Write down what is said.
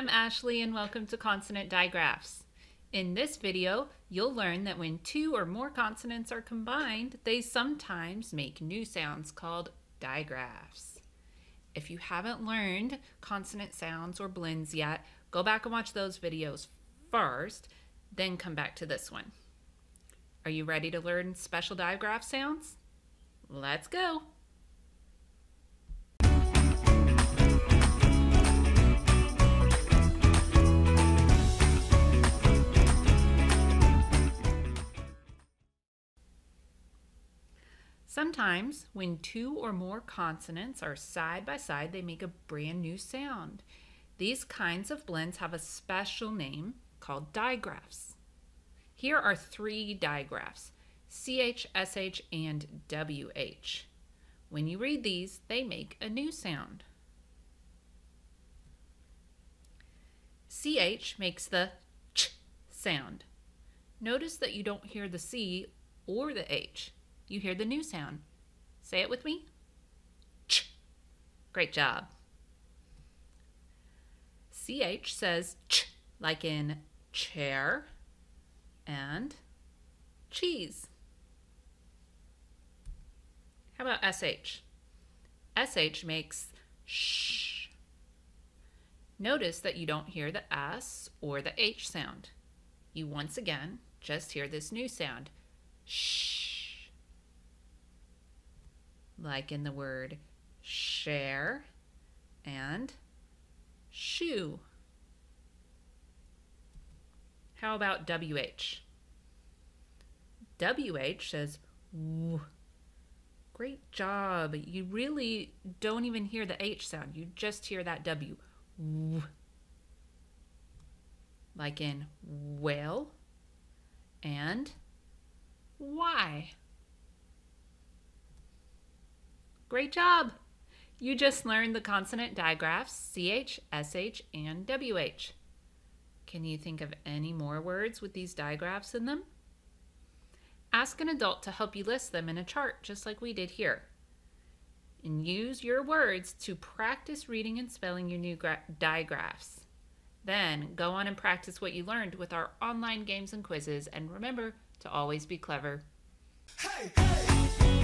I'm Ashley and welcome to Consonant Digraphs. In this video, you'll learn that when two or more consonants are combined, they sometimes make new sounds called digraphs. If you haven't learned consonant sounds or blends yet, go back and watch those videos first, then come back to this one. Are you ready to learn special digraph sounds? Let's go! Sometimes, when two or more consonants are side by side, they make a brand new sound. These kinds of blends have a special name called digraphs. Here are three digraphs: CH, SH, and WH. When you read these, they make a new sound. CH makes the ch sound. Notice that you don't hear the C or the H. You hear the new sound. Say it with me. Ch. Great job. CH says ch, like in chair and cheese. How about SH? SH makes sh. Notice that you don't hear the S or the H sound. You once again just hear this new sound, sh. Like in the word share and shoe. How about WH? WH says w. Great job. You really don't even hear the H sound. You just hear that W. W. Like in whale and Y. Great job! You just learned the consonant digraphs CH, SH, and WH. Can you think of any more words with these digraphs in them? Ask an adult to help you list them in a chart, just like we did here. And use your words to practice reading and spelling your new digraphs. Then go on and practice what you learned with our online games and quizzes, and remember to always be clever. Hey, hey.